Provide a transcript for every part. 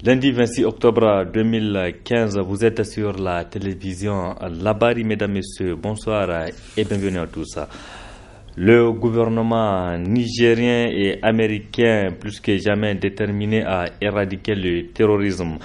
Lundi 26 octobre 2015, vous êtes sur la télévision Labari, mesdames, messieurs. Bonsoir et bienvenue à tous. Le gouvernement nigérien et américain, plus que jamais déterminé à éradiquer le terrorisme.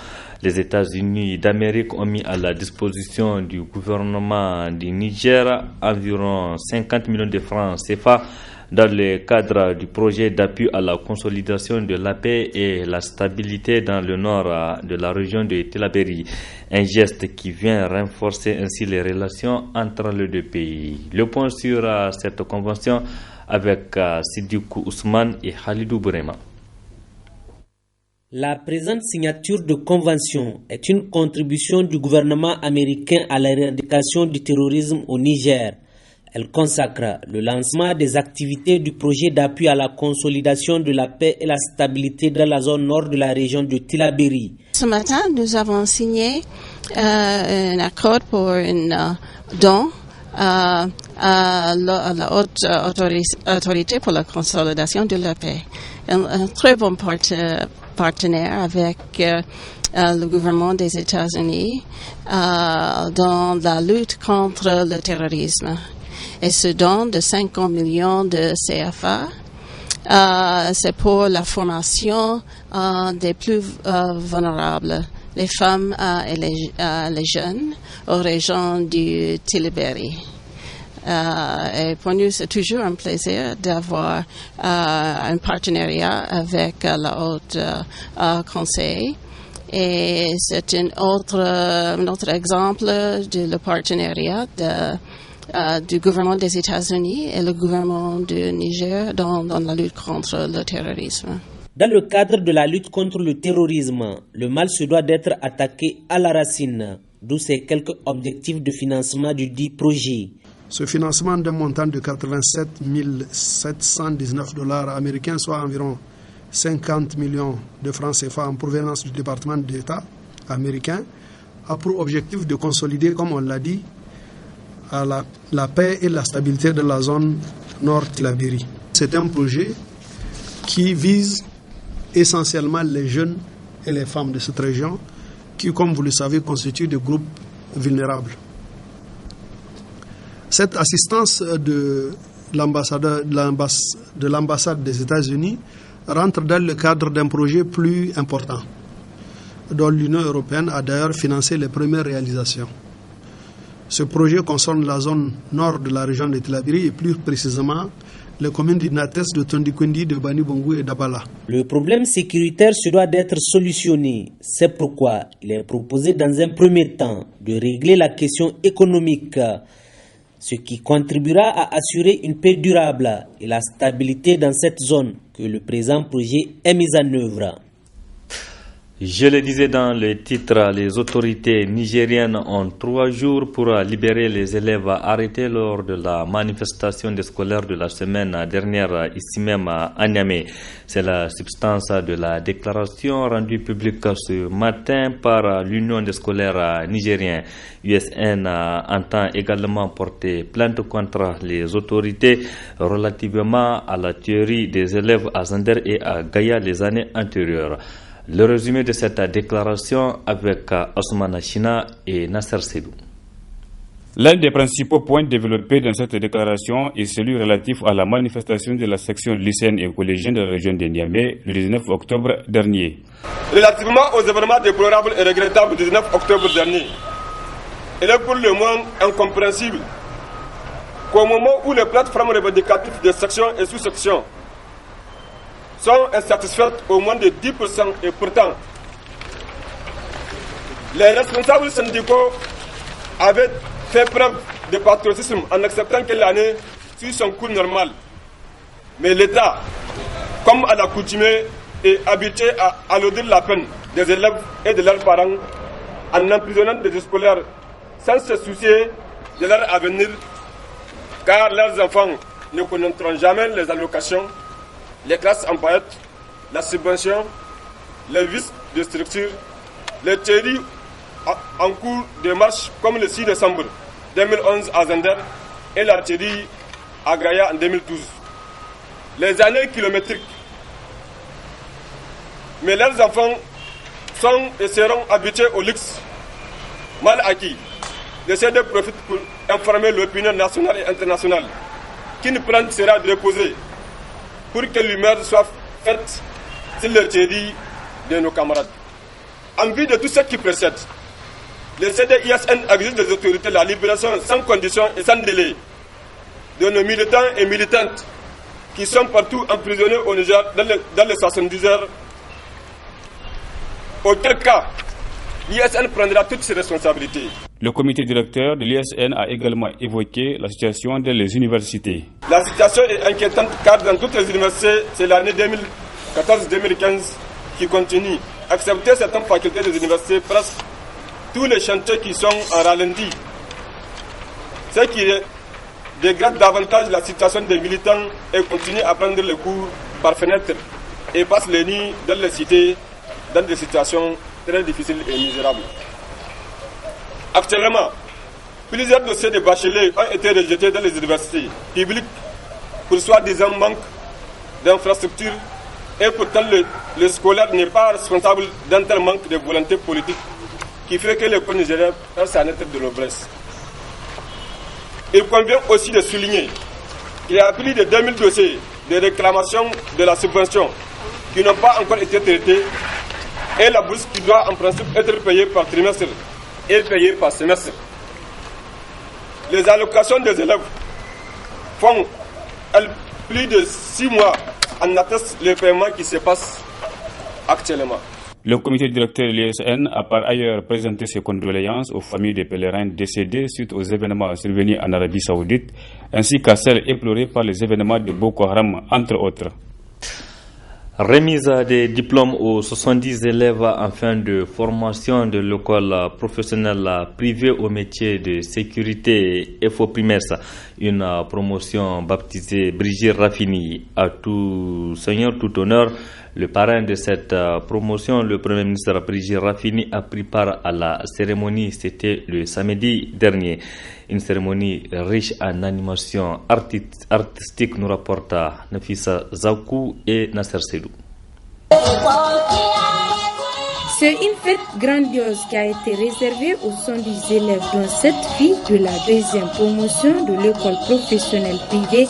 Les États-Unis d'Amérique ont mis à la disposition du gouvernement du Niger environ 50 millions de francs CFA dans le cadre du projet d'appui à la consolidation de la paix et la stabilité dans le nord de la région de Tillabéri. Un geste qui vient renforcer ainsi les relations entre les deux pays. Le point sur cette convention avec Sidikou Ousmane et Halidou Bourema. La présente signature de convention est une contribution du gouvernement américain à l'éradication du terrorisme au Niger. Elle consacre le lancement des activités du projet d'appui à la consolidation de la paix et la stabilité dans la zone nord de la région de Tillabéri. Ce matin, nous avons signé un accord pour un don à la haute autorité pour la consolidation de la paix. Un très bon partenaire avec le gouvernement des États-Unis dans la lutte contre le terrorisme. Et ce don de 50 millions de CFA, c'est pour la formation des plus vulnérables, les femmes et les jeunes aux régions du Tillabéri. Et pour nous, c'est toujours un plaisir d'avoir un partenariat avec la Haute Conseil. Et c'est un autre exemple de le partenariat du gouvernement des États-Unis et le gouvernement du Niger dans la lutte contre le terrorisme. Dans le cadre de la lutte contre le terrorisme, le mal se doit d'être attaqué à la racine, d'où ces quelques objectifs de financement du dit projet. Ce financement d'un montant de 87 719 $ américains, soit environ 50 millions de francs CFA en provenance du département d'État américain, a pour objectif de consolider, comme on l'a dit, à la paix et la stabilité de la zone nord Tillabéri. C'est un projet qui vise essentiellement les jeunes et les femmes de cette région qui, comme vous le savez, constituent des groupes vulnérables. Cette assistance de l'ambassade des États-Unis rentre dans le cadre d'un projet plus important, dont l'Union européenne a d'ailleurs financé les premières réalisations. Ce projet concerne la zone nord de la région de Tillabéri et plus précisément les communes d'Inates, de Tondikondi, de Bani Bongou et d'Abala. Le problème sécuritaire se doit d'être solutionné. C'est pourquoi il est proposé dans un premier temps de régler la question économique, ce qui contribuera à assurer une paix durable et la stabilité dans cette zone que le présent projet est mis en œuvre. Je le disais dans le titre, les autorités nigériennes ont 3 jours pour libérer les élèves arrêtés lors de la manifestation des scolaires de la semaine dernière ici même à Niamey. C'est la substance de la déclaration rendue publique ce matin par l'Union des scolaires nigériens. USN entend également porter plainte contre les autorités relativement à la tuerie des élèves à Zander et à Gaïa les années antérieures. Le résumé de cette déclaration avec Ousmane China et Nasser Sedou. L'un des principaux points développés dans cette déclaration est celui relatif à la manifestation de la section lycéenne et collégienne de la région de Niamey le 19 octobre dernier. Relativement aux événements déplorables et regrettables du 19 octobre dernier, il est pour le moins incompréhensible qu'au moment où les plateformes revendicatives des sections et sous-sections sont insatisfaites au moins de 10% et pourtant, les responsables syndicaux avaient fait preuve de patriotisme en acceptant que l'année suit son cours normal. Mais l'État, comme à l'accoutumée, est habitué à alourdir la peine des élèves et de leurs parents en emprisonnant des scolaires sans se soucier de leur avenir, car leurs enfants ne connaîtront jamais les allocations, les classes en paillettes, la subvention, les vices de structure, les théories en cours de marche comme le 6 décembre 2011 à Zender et l'artillerie à Gaïa en 2012. Les années kilométriques. Mais leurs enfants sont et seront habitués au luxe mal acquis. Le CD profite pour informer l'opinion nationale et internationale qu'une plainte sera déposée pour que l'humeur soit faite sur le TDI de nos camarades. En vue de tout ce qui précède, le CDISN exige des autorités la libération sans condition et sans délai de nos militants et militantes qui sont partout emprisonnés au Niger dans les 70 heures. Auquel cas, l'ISN prendra toutes ses responsabilités. Le comité directeur de l'ISN a également évoqué la situation dans les universités. La situation est inquiétante car dans toutes les universités, c'est l'année 2014-2015 qui continue. Accepter certaines facultés des universités, presque tous les chantiers qui sont en ralenti. Ce qui dégrade davantage la situation des militants et continue à prendre les cours par fenêtre et passe les nuits dans les cités dans des situations très difficiles et misérables. Actuellement, plusieurs dossiers de bacheliers ont été rejetés dans les universités publiques pour soi-disant manque d'infrastructures et pourtant le scolaire n'est pas responsable d'un tel manque de volonté politique qui fait que l'école nigérienne reste à naître de l'obresse. Il convient aussi de souligner qu'il y a plus de 2000 dossiers de réclamation de la subvention qui n'ont pas encore été traités et la bourse qui doit en principe être payée par trimestre est payée par semestre. Les allocations des élèves font plus de 6 mois en atteste les paiements qui se passent actuellement. Le comité directeur de l'ISN a par ailleurs présenté ses condoléances aux familles des pèlerins décédés suite aux événements survenus en Arabie Saoudite, ainsi qu'à celles éplorées par les événements de Boko Haram, entre autres. Remise des diplômes aux 70 élèves en fin de formation de l'école professionnelle privée au métier de sécurité FOPRIMES, une promotion baptisée Brigitte Raffini. À tout seigneur, tout honneur, le parrain de cette promotion, le Premier ministre Brigitte Raffini, a pris part à la cérémonie. C'était le samedi dernier. Une cérémonie riche en animation artistique, nous rapporte Nafisa Zakou et Nasser Sedou. C'est une fête grandiose qui a été réservée aux 110 élèves, dont 7 filles de la deuxième promotion de l'école professionnelle privée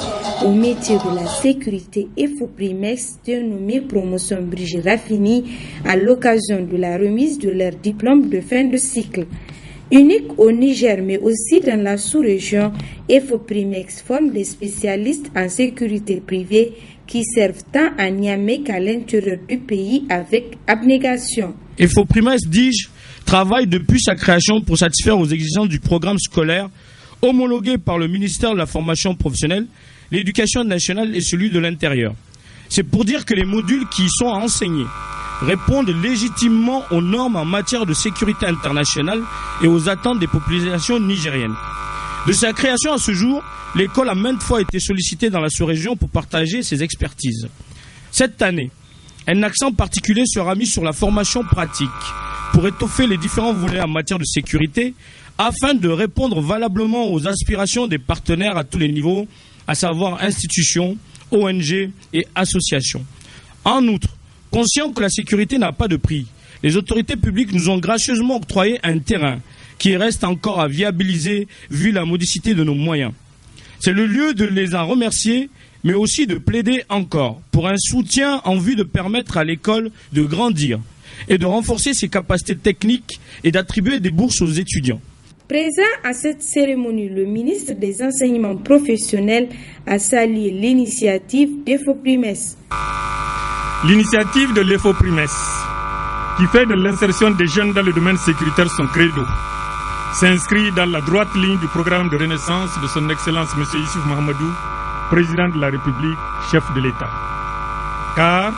au métier de la sécurité FOPRIMES, dénommée promotion Brigitte Raffini, à l'occasion de la remise de leur diplôme de fin de cycle. Unique au Niger, mais aussi dans la sous-région, FOPRIMES forme des spécialistes en sécurité privée qui servent tant à Niamey qu'à l'intérieur du pays avec abnégation. FOPRIMES, dis-je, travaille depuis sa création pour satisfaire aux exigences du programme scolaire homologué par le ministère de la formation professionnelle, l'éducation nationale et celui de l'intérieur. C'est pour dire que les modules qui y sont enseignés répondent légitimement aux normes en matière de sécurité internationale et aux attentes des populations nigériennes. De sa création à ce jour, l'école a maintes fois été sollicitée dans la sous-région pour partager ses expertises. Cette année, un accent particulier sera mis sur la formation pratique pour étoffer les différents volets en matière de sécurité afin de répondre valablement aux aspirations des partenaires à tous les niveaux, à savoir institutions, ONG et associations. En outre, conscient que la sécurité n'a pas de prix, les autorités publiques nous ont gracieusement octroyé un terrain qui reste encore à viabiliser vu la modicité de nos moyens. C'est le lieu de les en remercier, mais aussi de plaider encore pour un soutien en vue de permettre à l'école de grandir et de renforcer ses capacités techniques et d'attribuer des bourses aux étudiants. Présent à cette cérémonie, le ministre des Enseignements professionnels a salué l'initiative d'FOPRIMES. L'initiative de l'FOPRIMES, qui fait de l'insertion des jeunes dans le domaine sécuritaire son credo, s'inscrit dans la droite ligne du programme de renaissance de son Excellence M. Issouf Mahamadou, président de la République, chef de l'État. Car,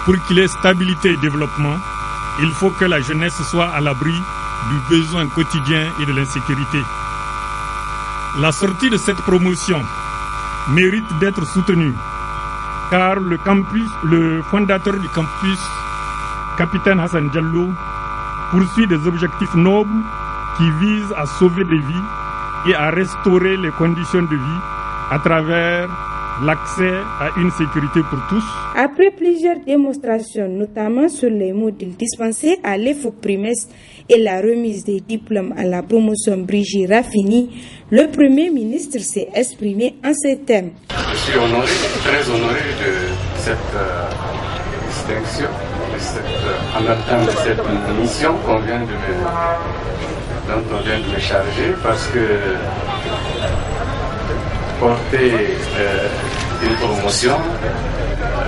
pour qu'il y ait stabilité et développement, il faut que la jeunesse soit à l'abri du besoin quotidien et de l'insécurité. La sortie de cette promotion mérite d'être soutenue, car le fondateur du campus, capitaine Hassan Diallo, poursuit des objectifs nobles qui visent à sauver des vies et à restaurer les conditions de vie à travers l'accès à une sécurité pour tous. Après plusieurs démonstrations, notamment sur les modules dispensés à l'EFOPRIMES et la remise des diplômes à la promotion Brigitte Raffini, le Premier ministre s'est exprimé en ces termes. Je suis honoré, très honoré de cette distinction, en même temps de cette mission dont on vient de me charger, parce que porter une promotion,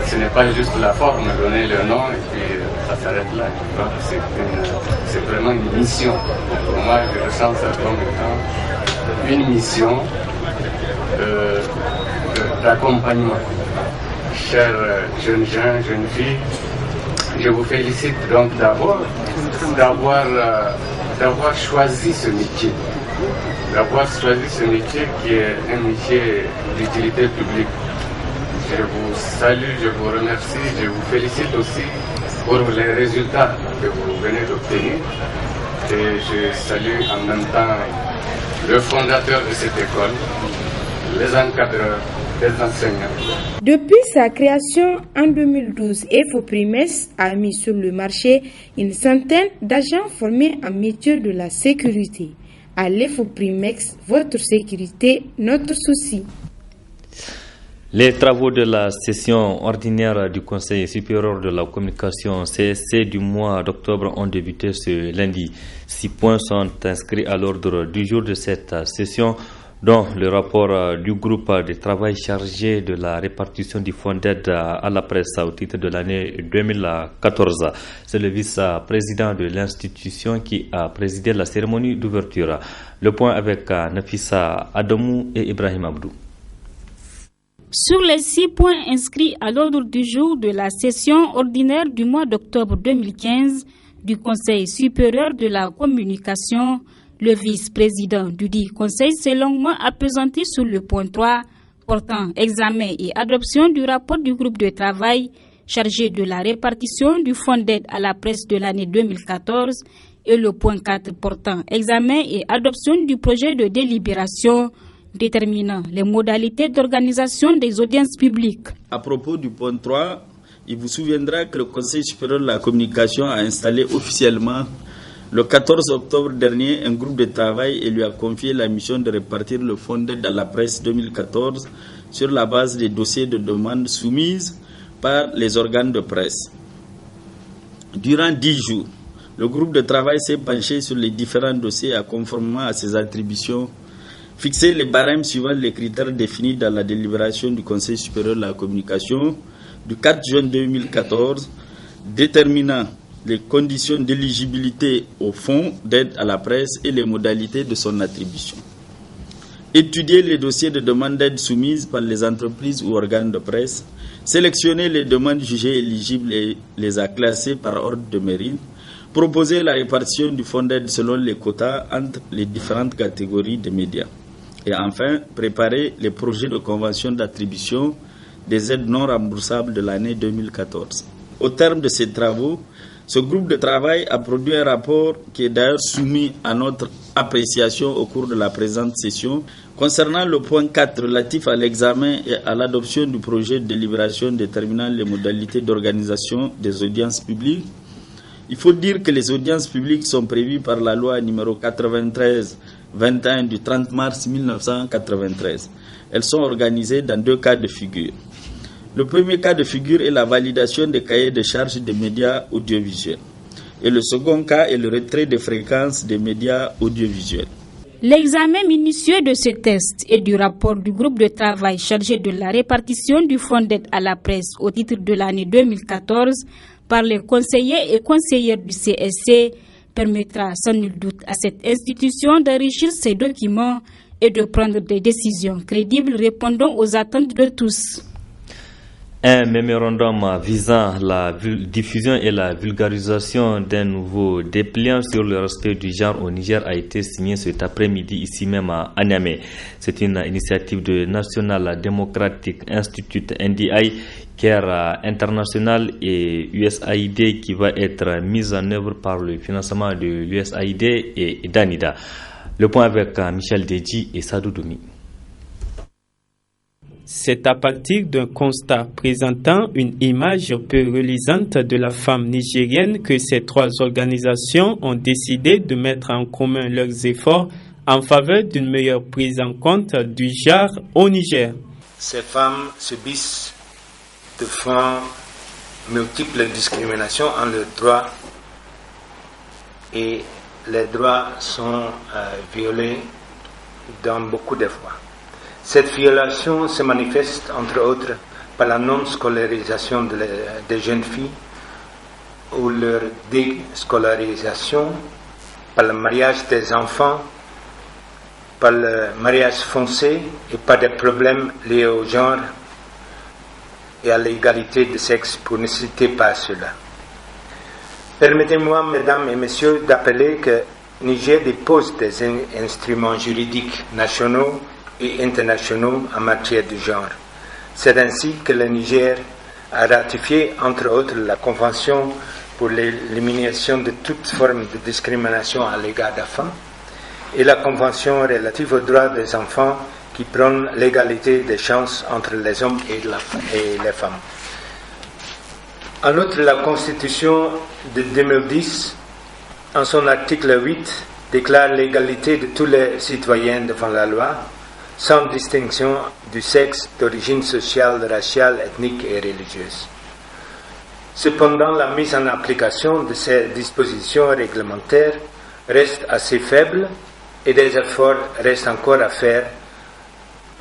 ce n'est pas juste la forme, donner le nom et puis ça s'arrête là. Donc c'est vraiment une mission. Pour moi, je ressens ça comme étant une mission d'accompagnement. Chers jeunes gens, jeunes filles, je vous félicite donc d'abord d'avoir choisi ce métier. D'avoir choisi ce métier qui est un métier d'utilité publique. Je vous salue, je vous remercie, je vous félicite aussi pour les résultats que vous venez d'obtenir. Et je salue en même temps le fondateur de cette école, les encadreurs, les enseignants. Depuis sa création en 2012, EFOPRIMES a mis sur le marché une centaine d'agents formés en métier de la sécurité. À l'EFOPRIMES, votre sécurité, notre souci. Les travaux de la session ordinaire du Conseil supérieur de la communication CSC du mois d'octobre ont débuté ce lundi. 6 points sont inscrits à l'ordre du jour de cette session, dont le rapport du groupe de travail chargé de la répartition du fonds d'aide à la presse au titre de l'année 2014. C'est le vice-président de l'institution qui a présidé la cérémonie d'ouverture. Le point avec Nafissa Adamou et Ibrahim Abdou. Sur les 6 points inscrits à l'ordre du jour de la session ordinaire du mois d'octobre 2015 du Conseil supérieur de la communication, le vice-président du dit Conseil s'est longuement appesanti sur le point 3 portant examen et adoption du rapport du groupe de travail chargé de la répartition du fonds d'aide à la presse de l'année 2014 et le point 4 portant examen et adoption du projet de délibération déterminant les modalités d'organisation des audiences publiques. À propos du point 3, il vous souviendra que le Conseil supérieur de la communication a installé officiellement le 14 octobre dernier un groupe de travail et lui a confié la mission de répartir le fonds d'aide à la presse 2014 sur la base des dossiers de demande soumises par les organes de presse. Durant 10 jours, le groupe de travail s'est penché sur les différents dossiers conformément à ses attributions, fixer les barèmes suivant les critères définis dans la délibération du Conseil supérieur de la communication du 4 juin 2014, déterminant les conditions d'éligibilité au fonds d'aide à la presse et les modalités de son attribution. Étudier les dossiers de demande d'aide soumises par les entreprises ou organes de presse, sélectionner les demandes jugées éligibles et les a classées par ordre de mérite, proposer la répartition du fonds d'aide selon les quotas entre les différentes catégories de médias. Et enfin, préparer les projets de convention d'attribution des aides non remboursables de l'année 2014. Au terme de ces travaux, ce groupe de travail a produit un rapport qui est d'ailleurs soumis à notre appréciation au cours de la présente session. Concernant le point 4 relatif à l'examen et à l'adoption du projet de délibération déterminant les modalités d'organisation des audiences publiques, il faut dire que les audiences publiques sont prévues par la loi numéro 93-21 du 30 mars 1993. Elles sont organisées dans 2 cas de figure. Le premier cas de figure est la validation des cahiers de charges des médias audiovisuels. Et le second cas est le retrait des fréquences des médias audiovisuels. L'examen minutieux de ce test et du rapport du groupe de travail chargé de la répartition du fonds d'aide à la presse au titre de l'année 2014 par les conseillers et conseillères du CSC permettra sans nul doute à cette institution d'enrichir ses documents et de prendre des décisions crédibles répondant aux attentes de tous. Un mémorandum visant la diffusion et la vulgarisation d'un nouveau dépliant sur le respect du genre au Niger a été signé cet après-midi ici même à Niamey. C'est une initiative de National Democratic Institute NDI, CARE International et USAID qui va être mise en œuvre par le financement de l'USAID et d'ANIDA. Le point avec Michel Deji et Sadou Doumi. C'est à partir d'un constat présentant une image peu reluisante de la femme nigérienne que ces trois organisations ont décidé de mettre en commun leurs efforts en faveur d'une meilleure prise en compte du genre au Niger. Ces femmes subissent de formes multiples discriminations en leurs droits et les droits sont violés dans beaucoup de fois. Cette violation se manifeste entre autres par la non-scolarisation des jeunes filles ou leur déscolarisation, par le mariage des enfants, par le mariage foncé et par des problèmes liés au genre et à l'égalité de sexe, pour ne citer pas cela. Permettez-moi, mesdames et messieurs, d'appeler que Niger dépose des instruments juridiques nationaux et internationaux en matière de genre. C'est ainsi que le Niger a ratifié, entre autres, la Convention pour l'élimination de toute forme de discrimination à l'égard des femmes et la Convention relative aux droits des enfants qui prône l'égalité des chances entre les hommes et les femmes. En outre, la Constitution de 2010, en son article 8, déclare l'égalité de tous les citoyens devant la loi, sans distinction du sexe, d'origine sociale, raciale, ethnique et religieuse. Cependant, la mise en application de ces dispositions réglementaires reste assez faible et des efforts restent encore à faire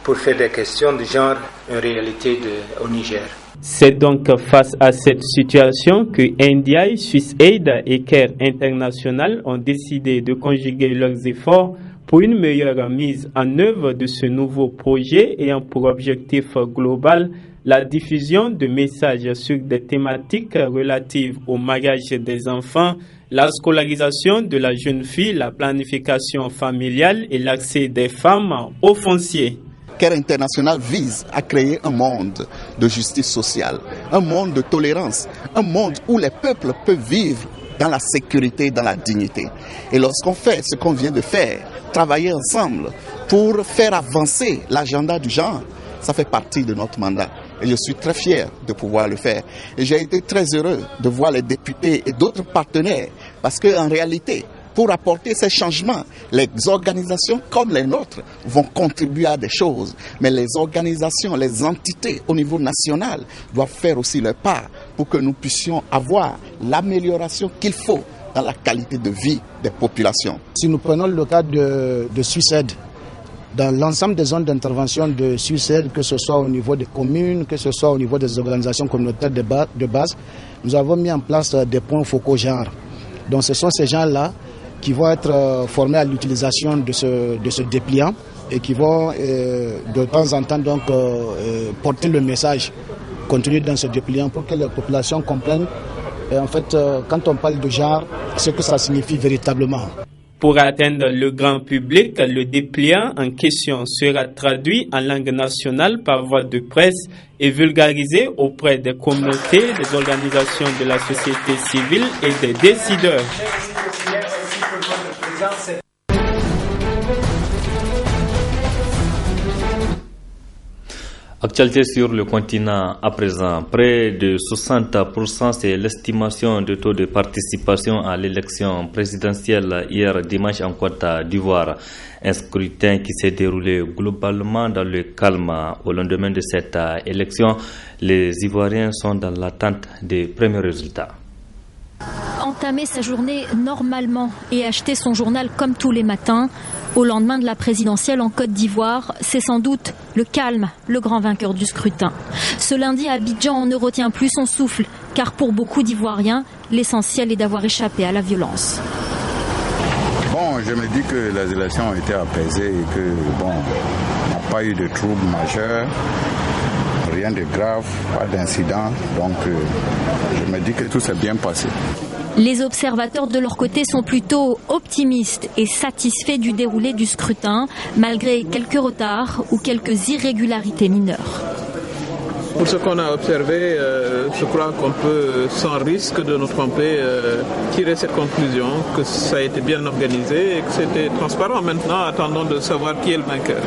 pour faire des questions de genre une réalité au Niger. C'est donc face à cette situation que NDI, Swiss Aid et CARE International ont décidé de conjuguer leurs efforts pour une meilleure mise en œuvre de ce nouveau projet ayant pour objectif global la diffusion de messages sur des thématiques relatives au mariage des enfants, la scolarisation de la jeune fille, la planification familiale et l'accès des femmes au foncier. CARE International vise à créer un monde de justice sociale, un monde de tolérance, un monde où les peuples peuvent vivre dans la sécurité, dans la dignité. Et lorsqu'on fait ce qu'on vient de faire, travailler ensemble pour faire avancer l'agenda du genre, ça fait partie de notre mandat. Et je suis très fier de pouvoir le faire. Et j'ai été très heureux de voir les députés et d'autres partenaires, parce qu'en réalité, pour apporter ces changements, les organisations comme les nôtres vont contribuer à des choses. Mais les organisations, les entités au niveau national doivent faire aussi leur part pour que nous puissions avoir l'amélioration qu'il faut dans la qualité de vie des populations. Si nous prenons le cas de Swiss Aid, dans l'ensemble des zones d'intervention de Swiss Aid, que ce soit au niveau des communes, que ce soit au niveau des organisations communautaires de base, nous avons mis en place des points focaux genre. Donc ce sont ces gens-là qui vont être formés à l'utilisation de ce dépliant et qui vont de temps en temps donc, porter le message contenu dans ce dépliant pour que les populations comprennent en fait quand on parle de genre, ce que ça signifie véritablement. Pour atteindre le grand public, le dépliant en question sera traduit en langue nationale par voie de presse et vulgarisé auprès des communautés, des organisations de la société civile et des décideurs. Actualité sur le continent à présent. Près de 60%, c'est l'estimation du taux de participation à l'élection présidentielle hier dimanche en Côte d'Ivoire. Un scrutin qui s'est déroulé globalement dans le calme. Au lendemain de cette élection, les Ivoiriens sont dans l'attente des premiers résultats. Entamer sa journée normalement et acheter son journal comme tous les matins, au lendemain de la présidentielle en Côte d'Ivoire, c'est sans doute le calme, le grand vainqueur du scrutin. Ce lundi, Abidjan ne retient plus son souffle, car pour beaucoup d'Ivoiriens, l'essentiel est d'avoir échappé à la violence. Bon, je me dis que les élections ont été apaisées et que, bon, il n'y a pas eu de troubles majeurs, rien de grave, pas d'incident, donc je me dis que tout s'est bien passé. Les observateurs de leur côté sont plutôt optimistes et satisfaits du déroulé du scrutin, malgré quelques retards ou quelques irrégularités mineures. Pour ce qu'on a observé, je crois qu'on peut, sans risque de nous tromper, tirer cette conclusion que ça a été bien organisé et que c'était transparent. Maintenant, attendons de savoir qui est le vainqueur.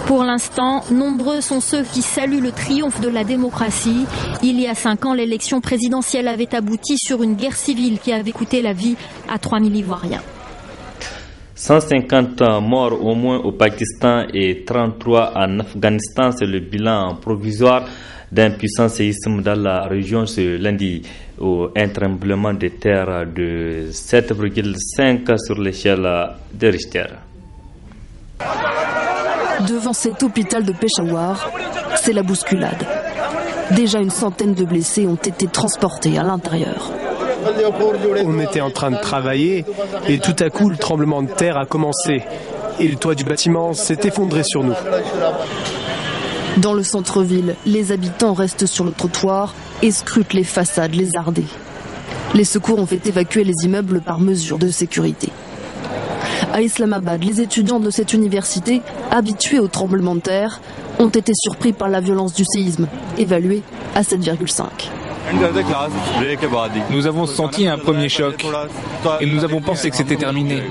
Pour l'instant, nombreux sont ceux qui saluent le triomphe de la démocratie. Il y a 5 ans, l'élection présidentielle avait abouti sur une guerre civile qui avait coûté la vie à 3000 Ivoiriens. 150 morts au moins au Pakistan et 33 en Afghanistan, c'est le bilan provisoire d'un puissant séisme dans la région ce lundi, un tremblement de terre de 7,5 sur l'échelle de Richter. Devant cet hôpital de Peshawar, c'est la bousculade. Déjà une centaine de blessés ont été transportés à l'intérieur. On était en train de travailler et tout à coup le tremblement de terre a commencé et le toit du bâtiment s'est effondré sur nous. Dans le centre-ville, les habitants restent sur le trottoir et scrutent les façades lézardées. Les secours ont fait évacuer les immeubles par mesure de sécurité. À Islamabad, les étudiants de cette université, habitués au tremblement de terre, ont été surpris par la violence du séisme, évalué à 7,5. Nous avons senti un premier choc et nous avons pensé que c'était terminé.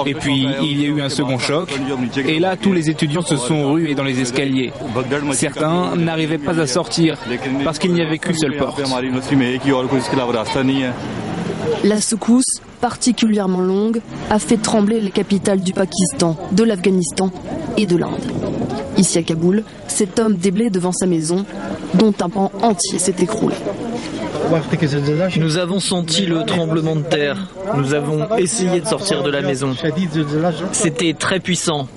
Et puis il y a eu un second choc et là tous les étudiants se sont rués dans les escaliers. Certains n'arrivaient pas à sortir parce qu'il n'y avait qu'une seule porte. La secousse, particulièrement longue, a fait trembler les capitales du Pakistan, de l'Afghanistan et de l'Inde. Ici à Kaboul, cet homme déblai devant sa maison, dont un pan entier s'est écroulé. Nous avons senti le tremblement de terre. Nous avons essayé de sortir de la maison. C'était très puissant.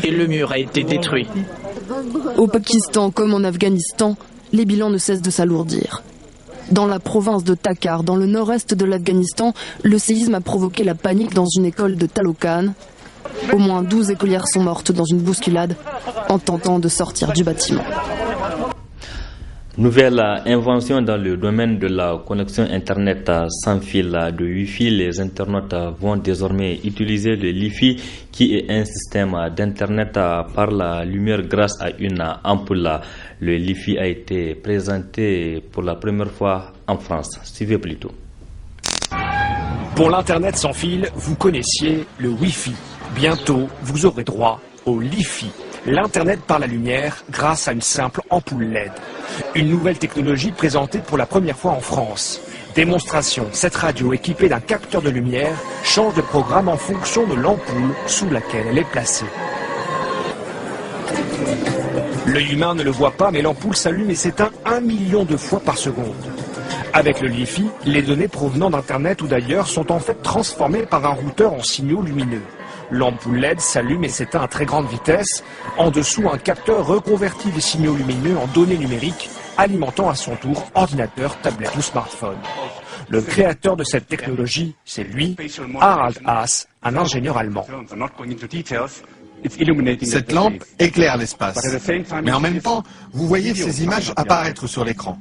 Et le mur a été détruit. Au Pakistan comme en Afghanistan, les bilans ne cessent de s'alourdir. Dans la province de Takhar, dans le nord-est de l'Afghanistan, le séisme a provoqué la panique dans une école de Talokan. Au moins 12 écolières sont mortes dans une bousculade en tentant de sortir du bâtiment. Nouvelle invention dans le domaine de la connexion Internet sans fil de Wi-Fi. Les internautes vont désormais utiliser le Li-Fi qui est un système d'Internet par la lumière grâce à une ampoule. Le Li-Fi a été présenté pour la première fois en France. Suivez plutôt. Pour l'Internet sans fil, vous connaissiez le Wi-Fi. Bientôt, vous aurez droit au Li-Fi. L'Internet par la lumière grâce à une simple ampoule LED. Une nouvelle technologie présentée pour la première fois en France. Démonstration, cette radio équipée d'un capteur de lumière change de programme en fonction de l'ampoule sous laquelle elle est placée. L'œil humain ne le voit pas, mais l'ampoule s'allume et s'éteint 1 million de fois par seconde. Avec le Li-Fi, les données provenant d'Internet ou d'ailleurs sont en fait transformées par un routeur en signaux lumineux. L'ampoule LED s'allume et s'éteint à très grande vitesse. En dessous, un capteur reconvertit les signaux lumineux en données numériques, alimentant à son tour ordinateur, tablette ou smartphone. Le créateur de cette technologie, c'est lui, Harald Haas, un ingénieur allemand. Cette lampe éclaire l'espace, mais en même temps, vous voyez ces images apparaître sur l'écran.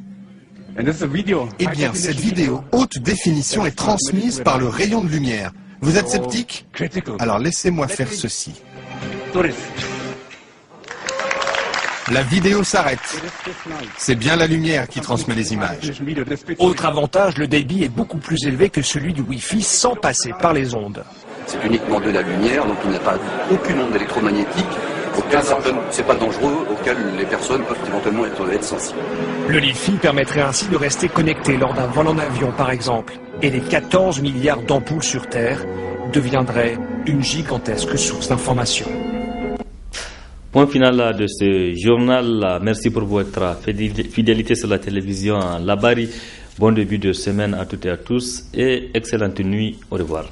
Eh bien, cette vidéo haute définition est transmise par le rayon de lumière. Vous êtes sceptique? Alors laissez-moi faire ceci. La vidéo s'arrête. C'est bien la lumière qui transmet les images. Autre avantage, le débit est beaucoup plus élevé que celui du Wi-Fi sans passer par les ondes. C'est uniquement de la lumière, donc il n'y a pas aucune onde électromagnétique. C'est pas dangereux, auquel les personnes peuvent éventuellement être sensibles. Le Li-Fi permettrait ainsi de rester connecté lors d'un vol en avion par exemple. Et les 14 milliards d'ampoules sur Terre deviendraient une gigantesque source d'information. Point final de ce journal. Merci pour votre fidélité sur la télévision Labari. Bon début de semaine à toutes et à tous et excellente nuit. Au revoir.